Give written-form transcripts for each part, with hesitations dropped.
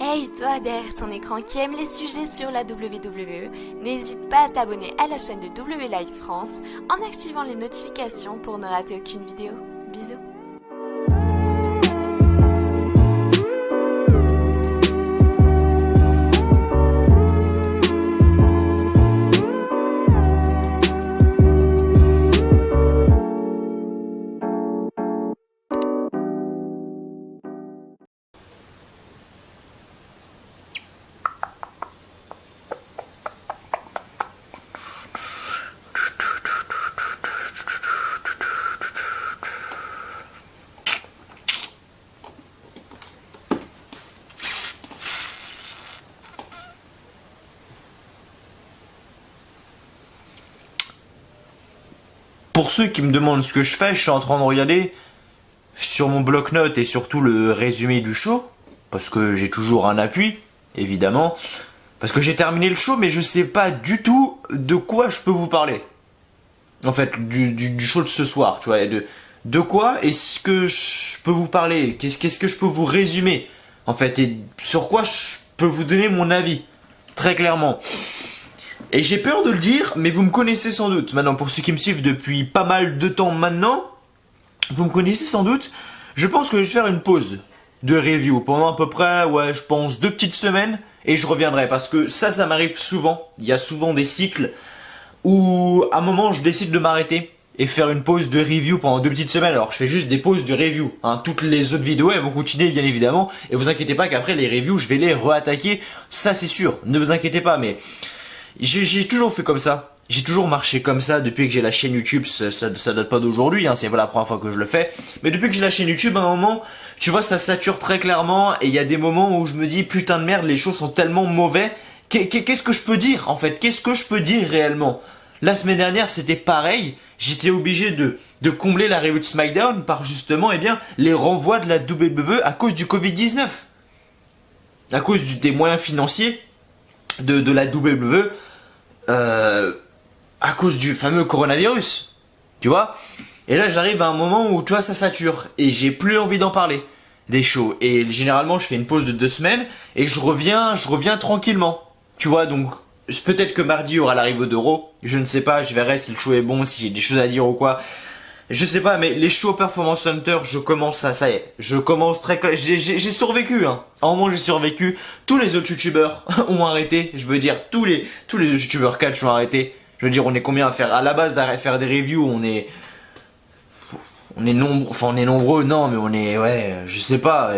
Hey toi derrière ton écran qui aime les sujets sur la WWE, n'hésite pas à t'abonner à la chaîne de W Live France en activant les notifications pour ne rater aucune vidéo. Bisous. Pour ceux qui me demandent ce que je fais, je suis en train de regarder sur mon bloc-notes et surtout le résumé du show, parce que j'ai toujours un appui, évidemment, parce que j'ai terminé le show, mais je sais pas du tout de quoi je peux vous parler. En fait, du show de ce soir, tu vois, de quoi est-ce que je peux vous parler, qu'est-ce que je peux vous résumer, en fait, et sur quoi je peux vous donner mon avis, très clairement. Et j'ai peur de le dire, mais vous me connaissez sans doute. Maintenant, pour ceux qui me suivent depuis pas mal de temps maintenant, vous me connaissez sans doute. Je pense que je vais faire une pause de review pendant à peu près, je pense 2 petites semaines. Et je reviendrai parce que ça m'arrive souvent. Il y a souvent des cycles où à un moment je décide de m'arrêter et faire une pause de review pendant 2 petites semaines. Alors je fais juste des pauses de review. Toutes les autres vidéos elles vont continuer bien évidemment. Et vous inquiétez pas qu'après les reviews je vais les re-attaquer. Ça c'est sûr, ne vous inquiétez pas. Mais j'ai toujours fait comme ça. J'ai toujours marché comme ça depuis que j'ai la chaîne YouTube. Ça date pas d'aujourd'hui, c'est pas la première fois que je le fais. Mais depuis que j'ai la chaîne YouTube, à un moment, tu vois, ça sature très clairement. Et il y a des moments où je me dis, putain de merde, les choses sont tellement mauvais. Qu'est-ce que je peux dire, en fait? Qu'est-ce que je peux dire réellement? La semaine dernière, c'était pareil. J'étais obligé de combler la review de SmackDown par justement, les renvois de la WWE à cause du Covid-19. À cause des moyens financiers de la WWE. À cause du fameux coronavirus, tu vois. Et là j'arrive à un moment où tu vois ça sature et j'ai plus envie d'en parler des shows. Et généralement je fais une pause de 2 semaines et je reviens tranquillement, tu vois. Donc peut-être que mardi il y aura l'arrivée d'Euro, je ne sais pas, je verrai si le show est bon, si j'ai des choses à dire ou quoi. Je sais pas, mais les shows Performance Center, je commence ça y est. Je commence très clair. J'ai survécu, À un moment, j'ai survécu. Tous les autres youtubeurs ont arrêté. Je veux dire, tous les autres youtubeurs catch ont arrêté. Je veux dire, on est combien à faire, à la base, à faire des reviews, on est nombreux, non, mais on est, je sais pas,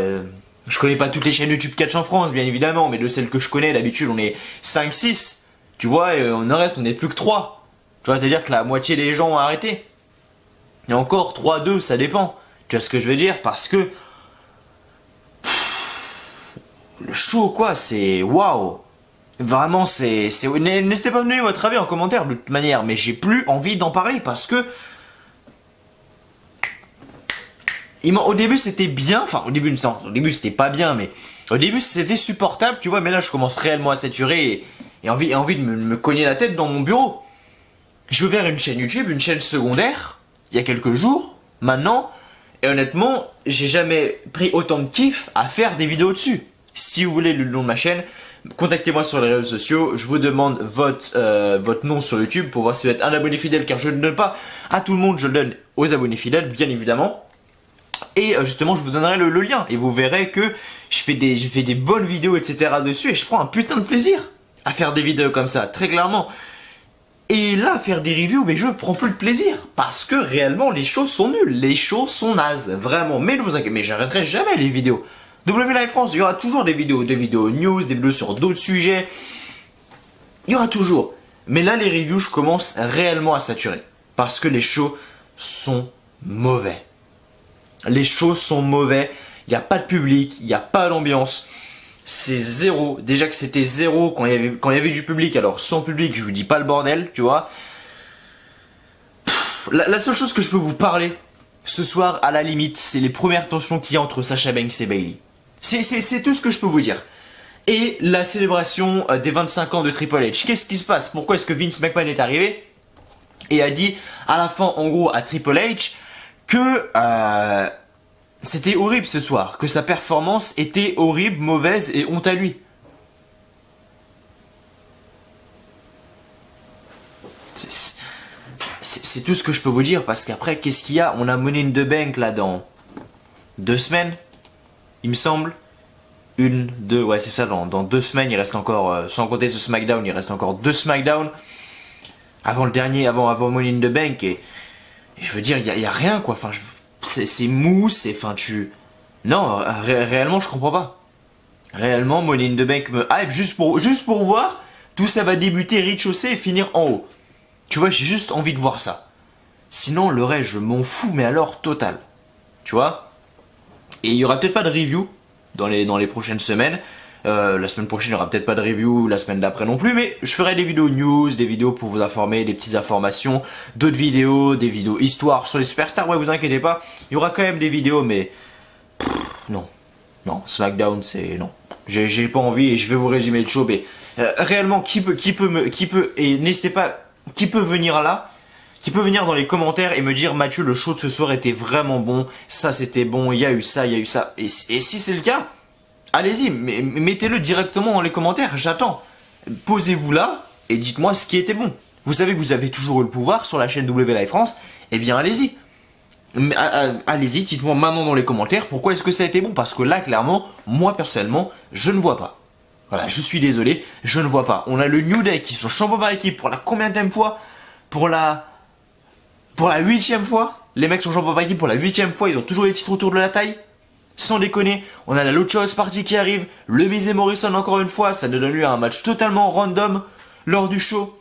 je connais pas toutes les chaînes YouTube catch en France, bien évidemment, mais de celles que je connais, d'habitude, on est 5-6. Tu vois, et on reste, on est plus que 3. Tu vois, c'est-à-dire que la moitié des gens ont arrêté. Et encore 3-2, ça dépend. Tu vois ce que je veux dire? Parce que le show quoi, c'est waouh. Vraiment n'hésitez pas à me donner votre avis en commentaire de toute manière, mais j'ai plus envie d'en parler parce que au début c'était bien, au début c'était pas bien, mais au début c'était supportable, tu vois, mais là je commence réellement à saturer et envie de me cogner la tête dans mon bureau. J'ai ouvert une chaîne YouTube, une chaîne secondaire, il y a quelques jours, maintenant, et honnêtement, j'ai jamais pris autant de kiff à faire des vidéos dessus. Si vous voulez le nom de ma chaîne, contactez-moi sur les réseaux sociaux, je vous demande votre nom sur YouTube pour voir si vous êtes un abonné fidèle, car je ne le donne pas à tout le monde, je le donne aux abonnés fidèles, bien évidemment. Et justement, je vous donnerai le lien, et vous verrez que je fais des bonnes vidéos, etc. dessus, et je prends un putain de plaisir à faire des vidéos comme ça, très clairement. Et là, faire des reviews, mais je prends plus de plaisir. Parce que réellement, les choses sont nulles. Les choses sont nazes. Vraiment. Mais ne vous inquiétez, mais j'arrêterai jamais les vidéos. W Live France, il y aura toujours des vidéos news, des vidéos sur d'autres sujets. Il y aura toujours. Mais là, les reviews, je commence réellement à saturer. Parce que les shows sont mauvais. Les shows sont mauvais. Il n'y a pas de public, il n'y a pas d'ambiance. C'est zéro. Déjà que c'était zéro quand il y avait du public. Alors sans public, je vous dis pas le bordel, tu vois. La seule chose que je peux vous parler ce soir, à la limite, c'est les premières tensions qu'il y a entre Sasha Banks et Bayley. C'est tout ce que je peux vous dire. Et la célébration des 25 ans de Triple H. Qu'est-ce qui se passe? Pourquoi est-ce que Vince McMahon est arrivé et a dit à la fin, en gros, à Triple H que c'était horrible ce soir, que sa performance était horrible, mauvaise et honte à lui. C'est tout ce que je peux vous dire, parce qu'après, qu'est-ce qu'il y a? On a Money in the Bank là dans 2 semaines, il me semble. 1, 2, ouais c'est ça, dans 2 semaines, il reste encore, sans compter ce SmackDown, il reste encore 2 SmackDown. Avant le dernier, avant Money in the Bank, et je veux dire, il y a rien quoi, enfin, c'est mou, Non, réellement je comprends pas. Réellement, Money in the Bank me hype juste pour voir, tout ça va débuter rez-de-chaussée et finir en haut. Tu vois, j'ai juste envie de voir ça. Sinon, le reste, je m'en fous, mais alors total. Tu vois? Et il y aura peut-être pas de review dans les prochaines semaines. La semaine prochaine, il n'y aura peut-être pas de review, la semaine d'après non plus, mais je ferai des vidéos news, des vidéos pour vous informer, des petites informations, d'autres vidéos, des vidéos histoire sur les superstars. Ouais, vous inquiétez pas, il y aura quand même des vidéos, mais non. Non, SmackDown, c'est non. J'ai pas envie et je vais vous résumer le show, mais réellement, qui peut, et n'hésitez pas, qui peut venir là, qui peut venir dans les commentaires et me dire, Mathieu, le show de ce soir était vraiment bon, ça c'était bon, il y a eu ça, et si c'est le cas, allez-y, mettez-le directement dans les commentaires, j'attends. Posez-vous là et dites-moi ce qui était bon. Vous savez que vous avez toujours eu le pouvoir sur la chaîne W Live France, eh bien allez-y. Allez-y, dites-moi maintenant dans les commentaires pourquoi est-ce que ça a été bon, parce que là, clairement, moi personnellement, je ne vois pas. Voilà, je suis désolé, je ne vois pas. On a le New Day qui sont champions par équipe pour la combienième fois? Pour la 8e fois? Les mecs sont champions par équipe pour la 8e fois, ils ont toujours les titres autour de la taille? Sans déconner, on a la Lucha House Party qui arrive, le Miz et Morrison encore une fois, ça donne lieu à un match totalement random lors du show.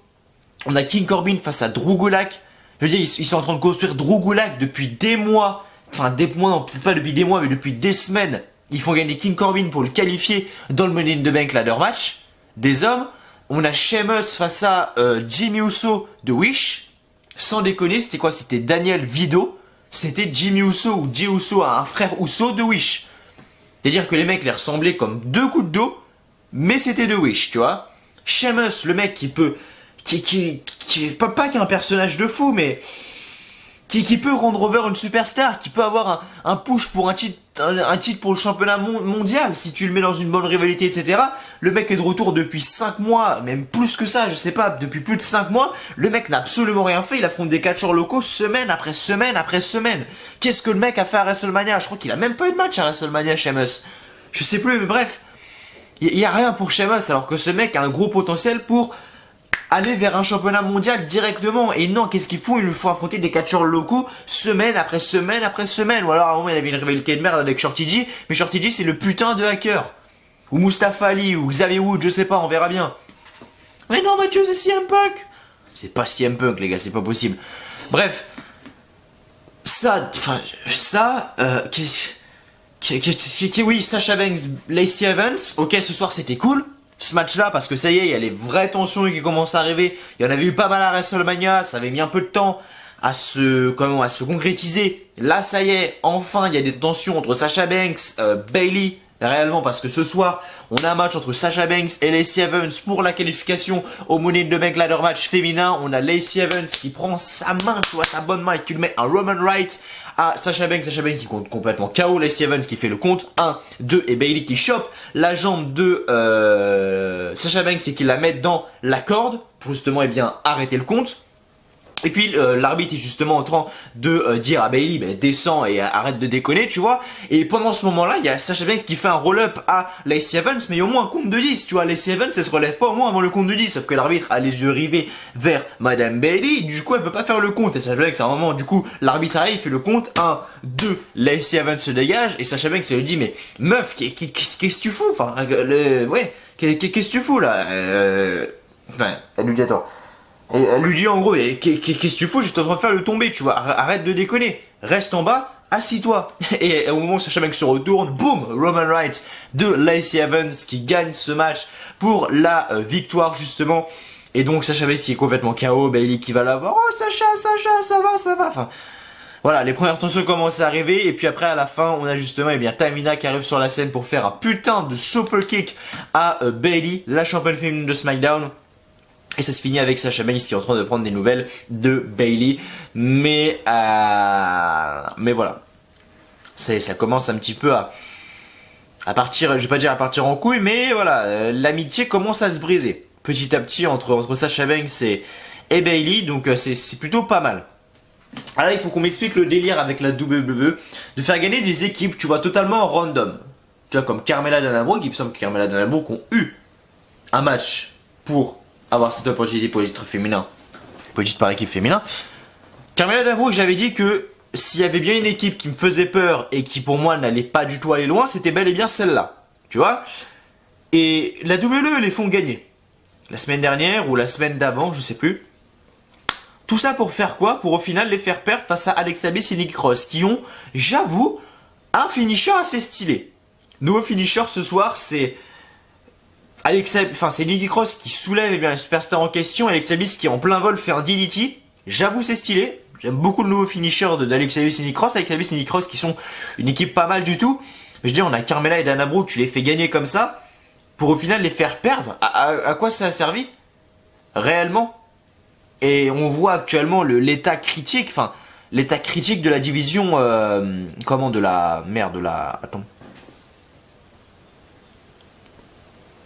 On a King Corbin face à Drew Gulak. Je veux dire, ils sont en train de construire Drew Gulak depuis des mois. Enfin, des mois, non, peut-être pas depuis des mois, mais depuis des semaines. Ils font gagner King Corbin pour le qualifier dans le Money in the Bank ladder match. Des hommes. On a Sheamus face à Jimmy Uso de Wish. Sans déconner, c'était quoi? C'était Daniel Vido. C'était Jimmy Uso ou Jey Uso, un frère Uso de Wish. C'est-à-dire que les mecs les ressemblaient comme 2 gouttes d'eau, mais c'était de Wish, tu vois. Sheamus, le mec qui peut... pas qu'un personnage de fou, mais... Qui peut rendre over une superstar, qui peut avoir un push pour un titre pour le championnat mondial, si tu le mets dans une bonne rivalité, etc. Le mec est de retour depuis 5 mois, même plus que ça, je sais pas, depuis plus de 5 mois. Le mec n'a absolument rien fait, il affronte des catcheurs locaux semaine après semaine après semaine. Qu'est-ce que le mec a fait à WrestleMania? Je crois qu'il a même pas eu de match à WrestleMania, Sheamus. Je sais plus, mais bref. Il y a rien pour Sheamus, alors que ce mec a un gros potentiel pour aller vers un championnat mondial directement. Et non, qu'est-ce qu'il faut? Il lui faut affronter des catcheurs locaux semaine après semaine après semaine. Ou alors à un moment il avait une rivalité de merde avec Shorty G, mais Shorty G c'est le putain de hacker. Ou Mustafa Ali, ou Xavier Woods, je sais pas, on verra bien. Mais non Mathieu, c'est CM Punk. C'est pas CM Punk les gars, c'est pas possible. Bref, oui, Sasha Banks, Lacey Evans, ok ce soir c'était cool. Ce match-là, parce que ça y est, il y a les vraies tensions qui commencent à arriver. Il y en avait eu pas mal à WrestleMania, ça avait mis un peu de temps à se concrétiser. Là, ça y est, enfin, il y a des tensions entre Sasha Banks, Bayley, réellement, parce que ce soir, on a un match entre Sasha Banks et Lacey Evans pour la qualification au Money in the Bank ladder match féminin. On a Lacey Evans qui prend sa main, tu vois, sa bonne main, et qui lui met un Roman Right à Sasha Banks qui compte complètement KO, Lacey Evans qui fait le compte 1, 2 et Bayley qui chope la jambe de Sasha Banks et qui la met dans la corde pour justement arrêter le compte. Et puis l'arbitre est justement en train de dire à Bayley descends et arrête de déconner, tu vois. Et pendant ce moment-là, il y a Sasha Banks qui fait un roll-up à Lacey Evans, mais il y a au moins un compte de 10, tu vois. Lacey Evans, elle se relève pas au moins avant le compte de 10, sauf que l'arbitre a les yeux rivés vers Madame Bayley, du coup elle peut pas faire le compte. Et Sasha Banks à un moment, du coup, l'arbitre arrive, il fait le compte 1, 2, Lacey Evans se dégage, et Sasha Banks elle lui dit mais meuf, qu'est-ce que tu fous? Enfin, qu'est-ce que tu fous là? Enfin, elle lui dit attends. Et elle lui dit en gros, qu'est-ce que tu fous? J'étais en train de faire le tomber, tu vois. Arrête de déconner. Reste en bas, assis-toi. Et au moment où Sasha Banks se retourne, boum, Roman Reigns de Lacey Evans qui gagne ce match pour la victoire justement. Et donc Sasha Banks qui est complètement KO, Bayley qui va l'avoir. Oh Sacha, ça va. Enfin, voilà, les premières tensions commencent à arriver. Et puis après à la fin, on a justement Tamina qui arrive sur la scène pour faire un putain de super kick à Bayley, la championne féminine de SmackDown. Et ça se finit avec Sasha Banks qui est en train de prendre des nouvelles de Bayley. Mais voilà. ça commence un petit peu à partir, je vais pas dire à partir en couille, mais voilà, l'amitié commence à se briser petit à petit entre Sasha Banks et Bayley, donc c'est plutôt pas mal. Alors il faut qu'on m'explique le délire avec la WWE de faire gagner des équipes, tu vois, totalement random. Tu vois, comme Carmella Danabro, il me semble que Carmella Danabro ont eu un match pour avoir cette opportunité pour les titres féminins, pour les titres par équipe féminin. Carmella Danabro, j'avais dit que s'il y avait bien une équipe qui me faisait peur et qui pour moi n'allait pas du tout aller loin, c'était bel et bien celle-là. Tu vois. Et la WWE les font gagner. La semaine dernière ou la semaine d'avant, je sais plus. Tout ça pour faire quoi? Pour au final les faire perdre face à Alexa Bliss et Nikki Cross, qui ont, j'avoue, un finisher assez stylé. Nouveau finisher ce soir, c'est c'est Nikki Cross qui soulève eh bien, la superstar en question, Alexa Bliss qui en plein vol fait un DDT. J'avoue c'est stylé. J'aime beaucoup le nouveau finisher d'Alexa Bliss et Nikki Cross. Alexa Bliss et Nikki Cross qui sont une équipe pas mal du tout. Mais je dis, on a Carmella et Dana Brooke, tu les fais gagner comme ça, pour au final les faire perdre. À quoi ça a servi? Réellement? Et on voit actuellement l'état critique, l'état critique de la division, attends.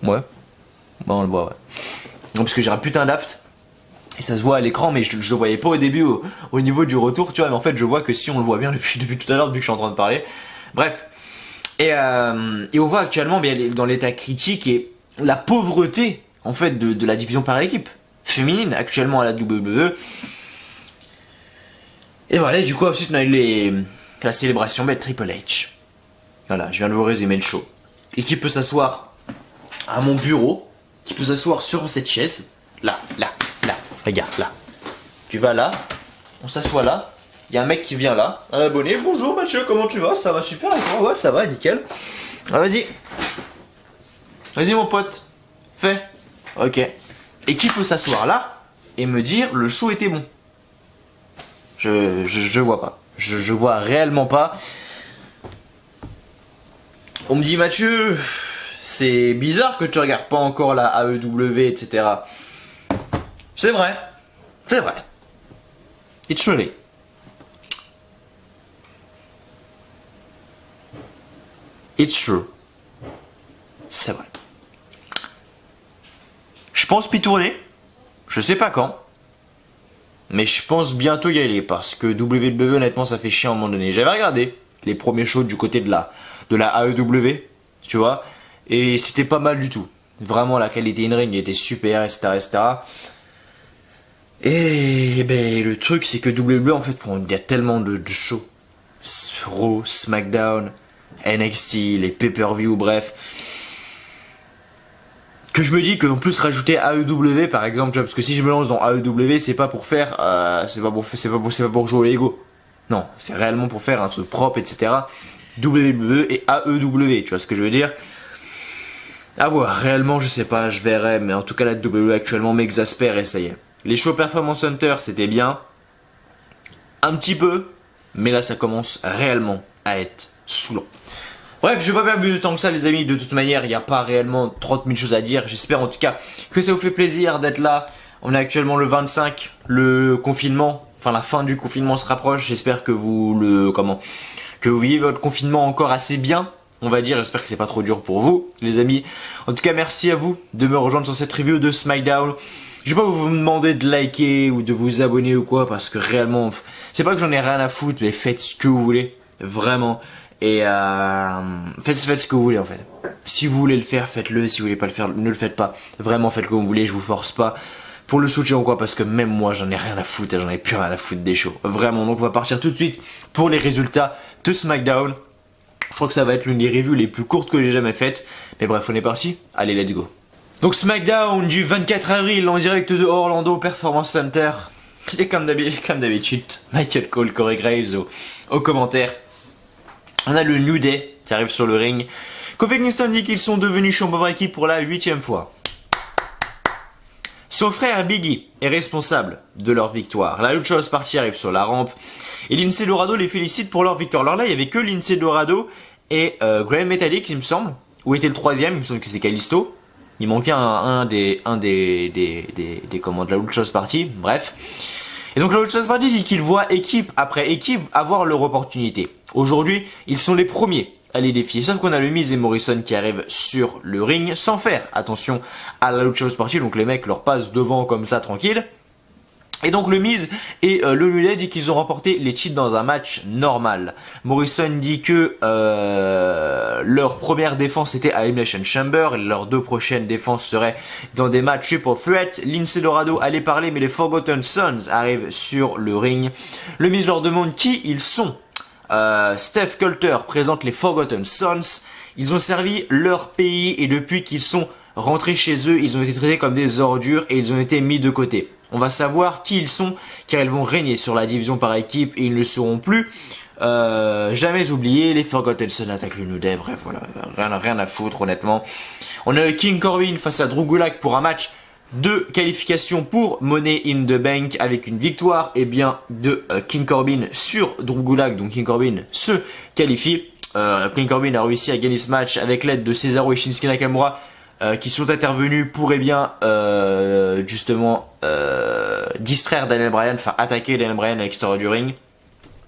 Ouais. Bon, on le voit, ouais. Non, parce que j'ai un putain d'aft. Et ça se voit à l'écran, mais je le voyais pas au début au niveau du retour, tu vois. Mais en fait, je vois que si on le voit bien depuis tout à l'heure, depuis que je suis en train de parler. Bref. Et on voit actuellement bien dans l'état critique et la pauvreté, en fait, de la division par équipe féminine actuellement à la WWE. Et voilà, du coup, ensuite, on a eu la célébration de Triple H. Voilà, je viens de vous résumer le show. Et qui peut s'asseoir à mon bureau, qui peut s'asseoir sur cette chaise, là, regarde, là. Tu vas là, on s'assoit là, il y a un mec qui vient là, un abonné, bonjour Mathieu, comment tu vas? Ça va super, et toi? Ouais, ça va, nickel. Ah, vas-y. Vas-y mon pote, fais. Ok. Et qui peut s'asseoir là et me dire le show était bon? Je vois pas. Je vois réellement pas. On me dit Mathieu, c'est bizarre que tu regardes pas encore la AEW, etc. C'est vrai. C'est vrai. It's really. It's true. C'est vrai. Je pense m'y tourner. Je sais pas quand. Mais je pense bientôt y aller. Parce que WWE, honnêtement, ça fait chier à un moment donné. J'avais regardé les premiers shows du côté de la AEW. Tu vois. Et c'était pas mal du tout. Vraiment, la qualité in-ring était super, etc., etc. Et ben, le truc, c'est que WWE, en fait, il y a tellement de shows. Raw, SmackDown, NXT, les pay-per-view, bref. Que je me dis qu'en plus rajouter AEW par exemple, tu vois, parce que si je me lance dans AEW, c'est pas pour faire, c'est pas pour jouer au Lego. Non, c'est réellement pour faire un truc propre, etc. WWE et AEW, tu vois ce que je veux dire? À voir, réellement je sais pas, je verrai, mais en tout cas la WWE actuellement m'exaspère et ça y est. Les shows Performance Center c'était bien, un petit peu, mais là ça commence réellement à être saoulant. Bref, je vais pas perdre plus de temps que ça les amis, de toute manière il n'y a pas réellement 30 000 choses à dire, j'espère en tout cas que ça vous fait plaisir d'être là. On est actuellement le 25, le confinement, enfin la fin du confinement se rapproche, j'espère que que vous vivez votre confinement encore assez bien, on va dire, j'espère que c'est pas trop dur pour vous les amis. En tout cas merci à vous de me rejoindre sur cette review de SmackDown. Je vais pas vous demander de liker ou de vous abonner ou quoi, parce que réellement, c'est pas que j'en ai rien à foutre, mais faites ce que vous voulez, vraiment. Et faites ce que vous voulez en fait. Si vous voulez le faire, faites-le. Si vous voulez pas le faire, ne le faites pas. Vraiment, faites comme vous voulez. Je vous force pas pour le soutien ou quoi, parce que même moi, j'en ai rien à foutre. J'en ai plus rien à foutre des shows. Vraiment. Donc, on va partir tout de suite pour les résultats de SmackDown. Je crois que ça va être l'une des reviews les plus courtes que j'ai jamais faites. Mais bref, on est parti. Allez, let's go. Donc SmackDown du 24 avril en direct de Orlando Performance Center. Et comme d'habitude, Michael Cole, Corey Graves au commentaire. On a le New Day qui arrive sur le ring. Kofi Kingston dit qu'ils sont devenus champions par équipe pour la 8e fois. Son frère Biggie est responsable de leur victoire. La Lucha House Party arrive sur la rampe. Et Lince Dorado les félicite pour leur victoire. Alors là, il n'y avait que Lince Dorado et Grand Metalik, il me semble. Où était le troisième? Il me semble que c'est Kalisto. Il manquait un des de la Lucha House Party. Bref. Et donc la Lucha House Party dit qu'ils voient équipe après équipe avoir leur opportunité. Aujourd'hui, ils sont les premiers à les défier. Sauf qu'on a le Miz et Morrison qui arrivent sur le ring sans faire attention à la Lucha House Party. Donc les mecs leur passent devant comme ça tranquille. Et donc le Miz et le Lulay dit qu'ils ont remporté les titres dans un match normal. Morrison dit que leur première défense était à Elimination Chamber, et leurs deux prochaines défenses seraient dans des matchs triple threat. Lince Dorado allait parler, mais les Forgotten Sons arrivent sur le ring. Le Miz leur demande qui ils sont. Steph Coulter présente les Forgotten Sons. Ils ont servi leur pays et depuis qu'ils sont rentrés chez eux, ils ont été traités comme des ordures et ils ont été mis de côté. On va savoir qui ils sont, car ils vont régner sur la division par équipe et ils ne le seront plus jamais oubliés. Les Forgotten Sons attaquent le New Day, bref voilà, rien à foutre honnêtement. On a le King Corbin face à Drew Gulak pour un match de qualification pour Money in the Bank avec une victoire de King Corbin sur Drew Gulak. Donc King Corbin se qualifie. King Corbin a réussi à gagner ce match avec l'aide de Cesaro et Shinsuke Nakamura qui sont intervenus pour justement distraire Daniel Bryan, enfin attaquer Daniel Bryan à l'extérieur du ring.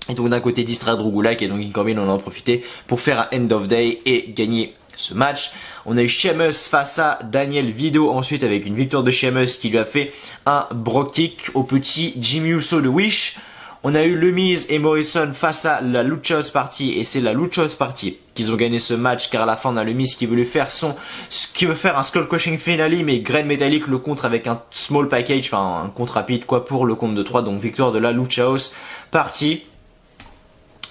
Et donc d'un côté distraire Drew Gulak et donc King Corbin en a profité pour faire un end of day et gagner ce match. On a eu Sheamus face à Daniel Vido ensuite avec une victoire de Sheamus qui lui a fait un Brogue Kick au petit Jimmy Uso de Wish. On a eu le Miz et Morrison face à la Lucha House Party et c'est la Lucha House Party qu'ils ont gagné ce match car à la fin on a le Miz qui veut faire un Skull Crushing Finale mais Grain Metallic le contre avec un small package, enfin un contre rapide quoi pour le compte de 3, donc victoire de la Lucha House Party.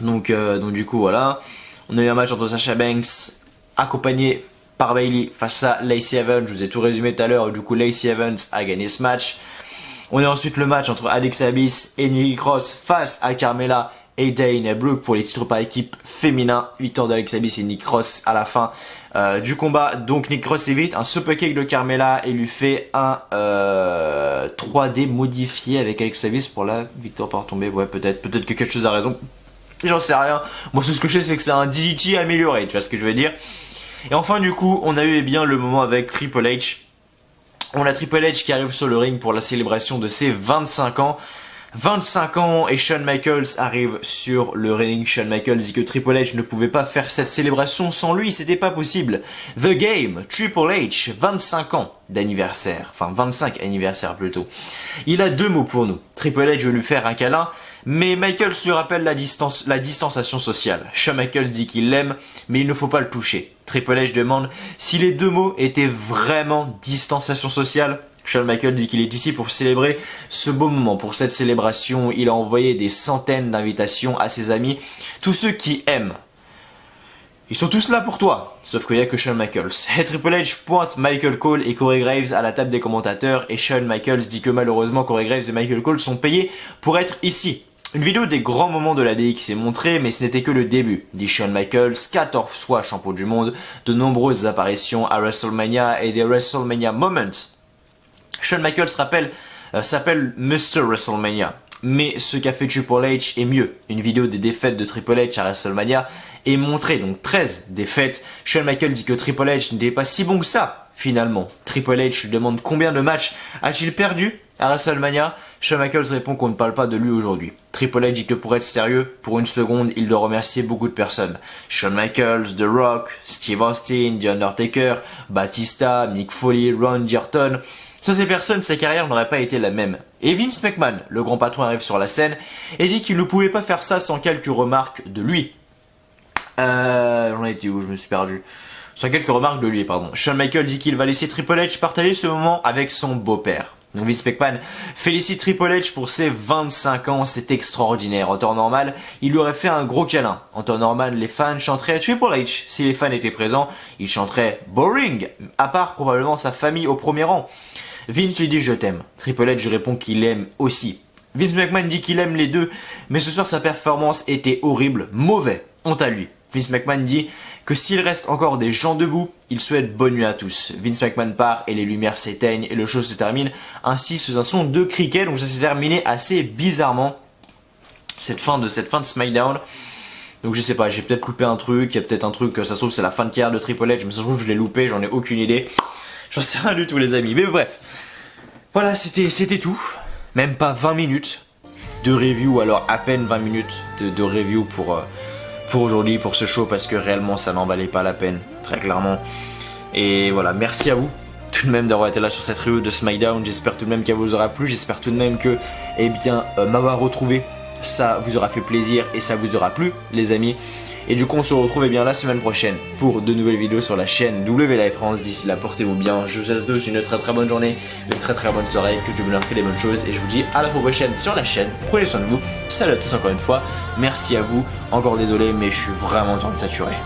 Donc du coup voilà, on a eu un match entre Sasha Banks accompagné par Bayley face à Lacey Evans. Je vous ai tout résumé tout à l'heure, du coup Lacey Evans a gagné ce match. On a ensuite le match entre Alexa Bliss et Nikki Cross face à Carmella et Dana Brooke pour les titres par équipe féminin. Victoire d'Alexa Bliss et Nikki Cross à la fin du combat. Donc Nikki Cross évite un super kick de Carmella et lui fait un 3D modifié avec Alexa Bliss pour la victoire par tombée. Ouais, peut-être que quelque chose a raison. J'en sais rien. Moi, tout ce que je sais, c'est que c'est un DDT amélioré. Tu vois ce que je veux dire? Et enfin, du coup, on a eu le moment avec Triple H. On a Triple H qui arrive sur le ring pour la célébration de ses 25 ans. 25 ans et Shawn Michaels arrive sur le ring. Shawn Michaels dit que Triple H ne pouvait pas faire cette célébration sans lui, c'était pas possible. The Game, Triple H, 25 ans d'anniversaire, enfin 25 anniversaires plutôt. Il a deux mots pour nous. Triple H veut lui faire un câlin, mais Michaels lui rappelle la distanciation sociale. Shawn Michaels dit qu'il l'aime, mais il ne faut pas le toucher. Triple H demande si les deux mots étaient vraiment distanciation sociale. Shawn Michaels dit qu'il est ici pour célébrer ce beau moment. Pour cette célébration, il a envoyé des centaines d'invitations à ses amis. Tous ceux qui aiment. Ils sont tous là pour toi, sauf qu'il n'y a que Shawn Michaels. Et Triple H pointe Michael Cole et Corey Graves à la table des commentateurs. Et Shawn Michaels dit que malheureusement Corey Graves et Michael Cole sont payés pour être ici. Une vidéo des grands moments de la DX est montrée, mais ce n'était que le début, dit Shawn Michaels, 14 fois champion du monde, de nombreuses apparitions à WrestleMania et des WrestleMania Moments. Shawn Michaels s'appelle Mr. WrestleMania, mais ce qu'a fait Triple H est mieux. Une vidéo des défaites de Triple H à WrestleMania est montrée, donc 13 défaites. Shawn Michaels dit que Triple H n'était pas si bon que ça, finalement. Triple H lui demande combien de matchs a-t-il perdu à WrestleMania. Shawn Michaels répond qu'on ne parle pas de lui aujourd'hui. Triple H dit que pour être sérieux, pour une seconde, il doit remercier beaucoup de personnes. Shawn Michaels, The Rock, Steve Austin, The Undertaker, Batista, Mick Foley, Ron Jerton. Sans ces personnes, sa carrière n'aurait pas été la même. Et Vince McMahon, le grand patron, arrive sur la scène et dit qu'il ne pouvait pas faire ça sans quelques remarques de lui. J'en étais où? Je me suis perdu. Sans quelques remarques de lui, pardon. Shawn Michaels dit qu'il va laisser Triple H partager ce moment avec son beau-père. Donc Vince McMahon félicite Triple H pour ses 25 ans, c'est extraordinaire. En temps normal, il lui aurait fait un gros câlin. En temps normal, les fans chanteraient Triple H. Si les fans étaient présents, ils chanteraient Boring, à part probablement sa famille au premier rang. Vince lui dit je t'aime. Triple H répond qu'il aime aussi. Vince McMahon dit qu'il aime les deux, mais ce soir sa performance était horrible, mauvais, honte à lui. Vince McMahon dit que s'il reste encore des gens debout, il souhaite bonne nuit à tous. Vince McMahon part et les lumières s'éteignent et le show se termine ainsi sous un son de cricket. Donc ça s'est terminé assez bizarrement, cette fin de SmackDown. Donc je sais pas, j'ai peut-être loupé un truc, il y a peut-être un truc, ça se trouve c'est la fin de carrière de Triple H, mais ça se trouve je l'ai loupé, j'en ai aucune idée. J'en sais rien du tout les amis, mais bref. Voilà, c'était tout. Même pas 20 minutes. de review, alors à peine 20 minutes de review pour aujourd'hui, pour ce show, parce que réellement ça n'en valait pas la peine, très clairement. Et voilà, merci à vous tout de même d'avoir été là sur cette review de SmackDown. J'espère tout de même qu'elle vous aura plu, j'espère tout de même que m'avoir retrouvé, ça vous aura fait plaisir et ça vous aura plu les amis. Et du coup on se retrouve la semaine prochaine pour de nouvelles vidéos sur la chaîne WLive France. D'ici là, portez-vous bien, je vous souhaite à tous une très bonne journée, une très bonne soirée, que Dieu vous leur fait les bonnes choses, et je vous dis à la prochaine sur la chaîne. Prenez soin de vous, salut à tous encore une fois, merci à vous, encore désolé mais je suis vraiment en train de saturer.